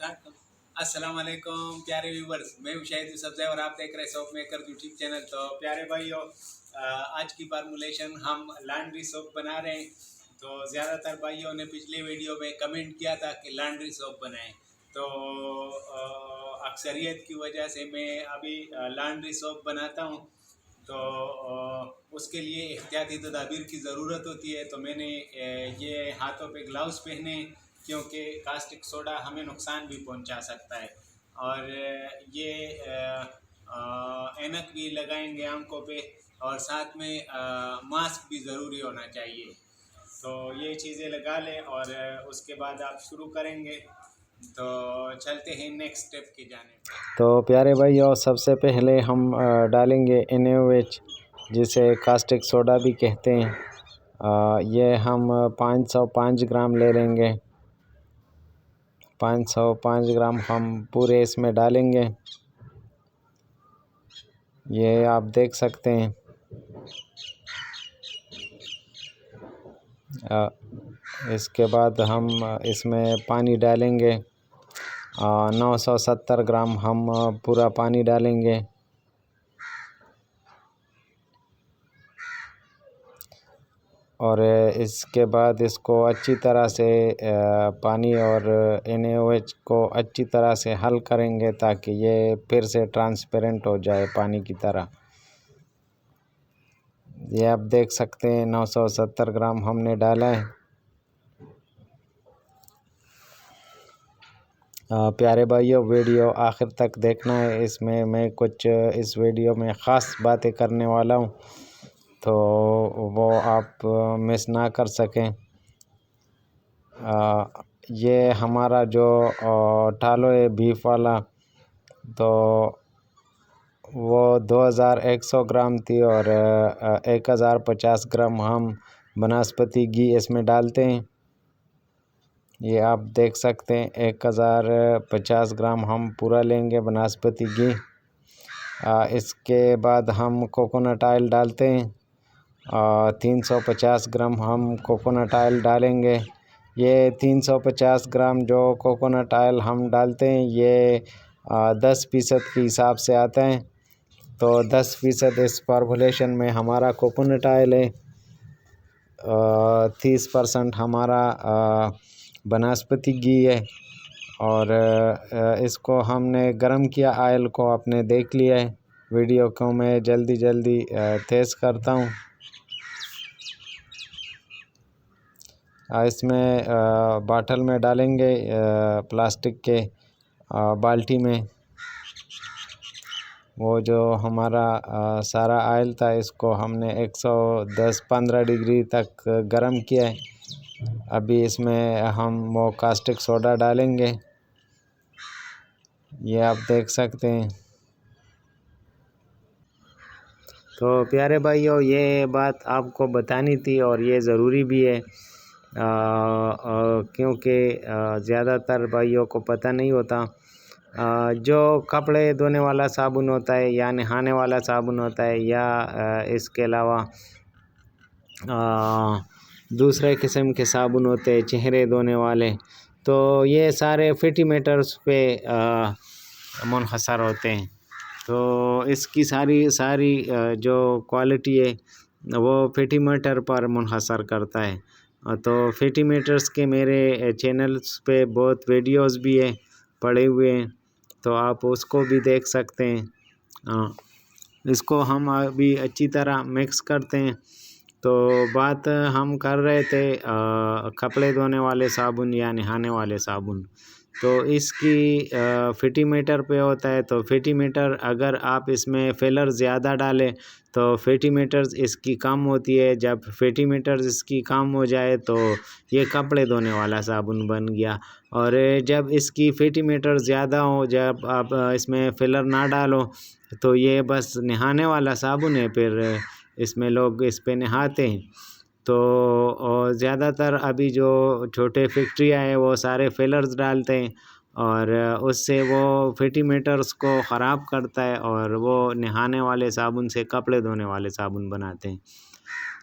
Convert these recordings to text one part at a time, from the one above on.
अस्सलाम वालेकुम प्यारे व्यूवर्स, मैं हूं शाहिद यूसुफ और आप देख रहे हैं सोप मेकर यूट्यूब चैनल। तो प्यारे भाइयों, आज की फार्मूलेशन हम लॉन्ड्री सोप बना रहे हैं। तो ज़्यादातर भाइयों ने पिछली वीडियो में कमेंट किया था कि लॉन्ड्री सोप बनाएं, तो अक्सरियत की वजह से मैं अभी लॉन्ड्री सोप बनाता हूं। तो उसके लिए एहतियाती तदाबीर की ज़रूरत होती है। तो मैंने ये हाथों पे ग्लव्स पहने, क्योंकि कास्टिक सोडा हमें नुकसान भी पहुंचा सकता है। और ये ऐनक भी लगाएंगे आंखों पे, और साथ में मास्क भी ज़रूरी होना चाहिए। तो ये चीज़ें लगा लें और उसके बाद आप शुरू करेंगे। तो चलते हैं नेक्स्ट स्टेप की जाने। तो प्यारे भाइयों, सबसे पहले हम डालेंगे NaOH, जिसे कास्टिक सोडा भी कहते हैं। ये हम 505 ग्राम ले लेंगे। 505 ग्राम हम पूरे इसमें डालेंगे, ये आप देख सकते हैं। इसके बाद हम इसमें पानी डालेंगे। 970 ग्राम हम पूरा पानी डालेंगे। और इसके बाद इसको अच्छी तरह से पानी और NaOH को अच्छी तरह से हल करेंगे, ताकि ये फिर से ट्रांसपेरेंट हो जाए पानी की तरह। ये आप देख सकते हैं 970 ग्राम हमने डाला है। प्यारे भाइयों, वीडियो आखिर तक देखना है। इसमें मैं कुछ इस वीडियो में ख़ास बातें करने वाला हूँ, तो वो आप मिस ना कर सकें। ये हमारा जो टालो है बीफ वाला, तो वो 2100 ग्राम थी, और 1050 ग्राम हम बनस्पति घी इसमें डालते हैं। ये आप देख सकते हैं 1050 ग्राम हम पूरा लेंगे बनस्पति घी। इसके बाद हम कोकोनट ऑयल डालते हैं। 350 ग्राम हम कोकोनट ऑयल डालेंगे। ये 350 ग्राम जो कोकोनट ऑयल हम डालते हैं, ये 10% के हिसाब से आता है। तो 10% इस फार्मूलेशन में हमारा कोकोनट ऑयल है, 30% हमारा बनस्पति घी है। और इसको हमने गरम किया ऑयल को, आपने देख लिया है। वीडियो को मैं जल्दी तेज़ करता हूँ। इसमें बाटल में डालेंगे, प्लास्टिक के बाल्टी में। वो जो हमारा सारा ऑयल था, इसको हमने 110-15 डिग्री तक गरम किया है। अभी इसमें हम वो कास्टिक सोडा डालेंगे, ये आप देख सकते हैं। तो प्यारे भाइयों, ये बात आपको बतानी थी, और ये ज़रूरी भी है, क्योंकि ज़्यादातर भाइयों को पता नहीं होता। जो कपड़े धोने वाला साबुन होता है, या नहाने वाला साबुन होता है, या इसके अलावा दूसरे किस्म के साबुन होते हैं चेहरे धोने वाले, तो ये सारे फीटीमीटर्स पे मुनहसर होते हैं। तो इसकी सारी जो क्वालिटी है, वो फीटीमीटर पर मुनहसर करता है। तो फीटीमीटर्स के मेरे चैनल्स पे बहुत वीडियोस भी है पड़े हुए हैं, तो आप उसको भी देख सकते हैं। इसको हम अभी अच्छी तरह मिक्स करते हैं। तो बात हम कर रहे थे कपड़े धोने वाले साबुन या नहाने वाले साबुन। तो इसकी फीटीमीटर पे होता है। तो फीटीमीटर अगर आप इसमें फिलर ज़्यादा डालें, तो फीटीमीटर्स इसकी कम होती है। जब फीटीमीटर्स इसकी कम हो जाए, तो ये कपड़े धोने वाला साबुन बन गया। और जब इसकी फीटीमीटर ज़्यादा हो, जब आप इसमें फिलर ना डालो, तो ये बस नहाने वाला साबुन है। फिर इसमें लोग इस पे नहाते हैं। तो ज़्यादातर अभी जो छोटे फैक्ट्रियाँ हैं, वो सारे फिलर्स डालते हैं, और उससे वो फीटीमीटर्स को ख़राब करता है, और वो नहाने वाले साबुन से कपड़े धोने वाले साबुन बनाते हैं।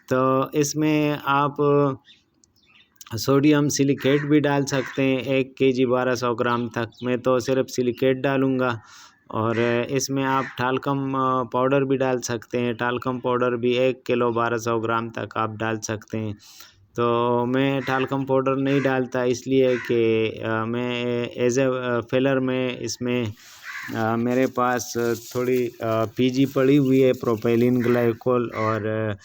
तो इसमें आप सोडियम सिलिकेट भी डाल सकते हैं 1 kg 1200 ग्राम तक। मैं तो सिर्फ सिलिकेट डालूँगा। और इसमें आप टाल्कम पाउडर भी डाल सकते हैं। टाल्कम पाउडर भी 1 किलो 1200 ग्राम तक आप डाल सकते हैं। तो मैं टाल्कम पाउडर नहीं डालता इसलिए कि मैं एज ए फिलर में इसमें मेरे पास थोड़ी पीजी पड़ी हुई है प्रोपेलिन ग्लाइकोल, और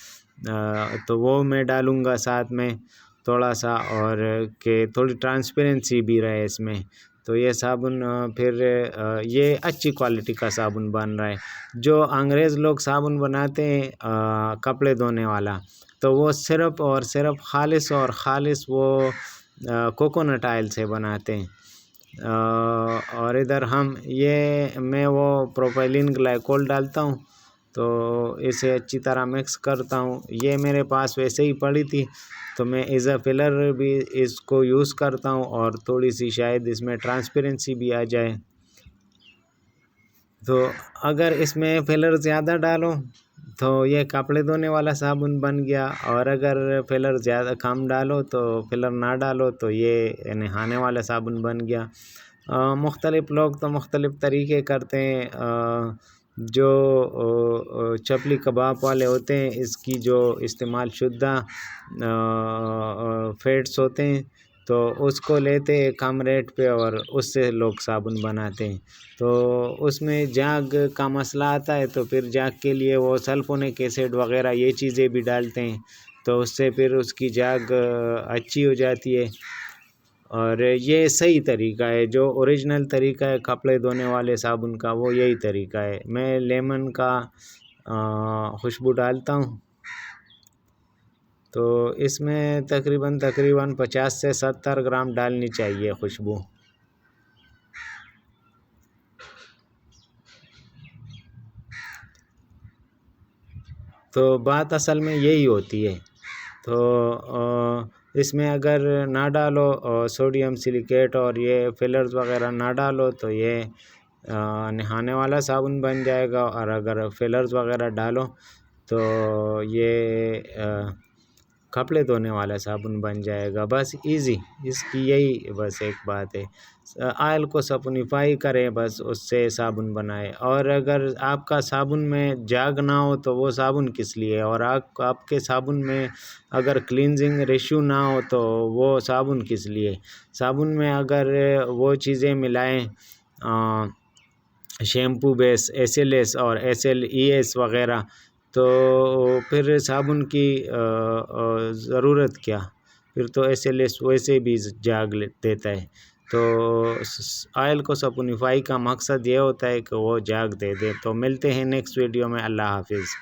तो वो मैं डालूँगा साथ में थोड़ा सा, और कि थोड़ी ट्रांसपेरेंसी भी रहे इसमें। तो ये साबुन फिर ये अच्छी क्वालिटी का साबुन बन रहा है। जो अंग्रेज़ लोग साबुन बनाते हैं कपड़े धोने वाला, तो वो सिर्फ़ और सिर्फ खालिस और ख़ालिस वो कोकोनट ऑयल से बनाते हैं। और इधर मैं वो प्रोपाइलिन ग्लाइकोल डालता हूँ, तो इसे अच्छी तरह मिक्स करता हूँ। ये मेरे पास वैसे ही पड़ी थी, तो मैं एज़ अ फिलर भी इसको यूज़ करता हूँ, और थोड़ी सी शायद इसमें ट्रांसपेरेंसी भी आ जाए। तो अगर इसमें फिलर ज़्यादा डालो तो ये कपड़े धोने वाला साबुन बन गया, और अगर फिलर ज़्यादा कम डालो तो फिलर ना डालो तो ये नहाने वाला साबुन बन गया। मुख्तलिफ़ लोग तो मुख्तलिफ़ तरीके करते हैं। जो चपली कबाब वाले होते हैं, इसकी जो इस्तेमाल शुद्धा फैट्स होते हैं, तो उसको लेते हैं कम रेट पे और उससे लोग साबुन बनाते हैं। तो उसमें झाग का मसला आता है, तो फिर झाग के लिए वो सल्फोनिक एसिड वगैरह ये चीज़ें भी डालते हैं, तो उससे फिर उसकी झाग अच्छी हो जाती है। और ये सही तरीका है, जो ओरिजिनल तरीका है कपड़े धोने वाले साबुन का, वो यही तरीका है। मैं लेमन का खुशबू डालता हूँ, तो इसमें तकरीबन 50 से 70 ग्राम डालनी चाहिए खुशबू। तो बात असल में यही होती है। तो इसमें अगर ना डालो सोडियम सिलिकेट और ये फिलर्स वगैरह ना डालो, तो ये नहाने वाला साबुन बन जाएगा। और अगर फिलर्स वगैरह डालो तो ये कपड़े धोने वाला साबुन बन जाएगा। बस इजी, इसकी यही बस एक बात है। ऑयल को सपोनिफाई करें, बस उससे साबुन बनाए। और अगर आपका साबुन में झाग ना हो तो वो साबुन किस लिए? और आपके साबुन में अगर क्लींजिंग रेशियो ना हो तो वो साबुन किस लिए? साबुन में अगर वो चीज़ें मिलाएं, शैम्पू बेस, SLS और SLES वगैरह, तो फिर साबुन की ज़रूरत क्या? फिर तो SLS वैसे भी झाग देता है। तो ऑयल को सपोनिफाई का मकसद ये होता है कि वो झाग दे दे। तो मिलते हैं नेक्स्ट वीडियो में। अल्लाह हाफिज़।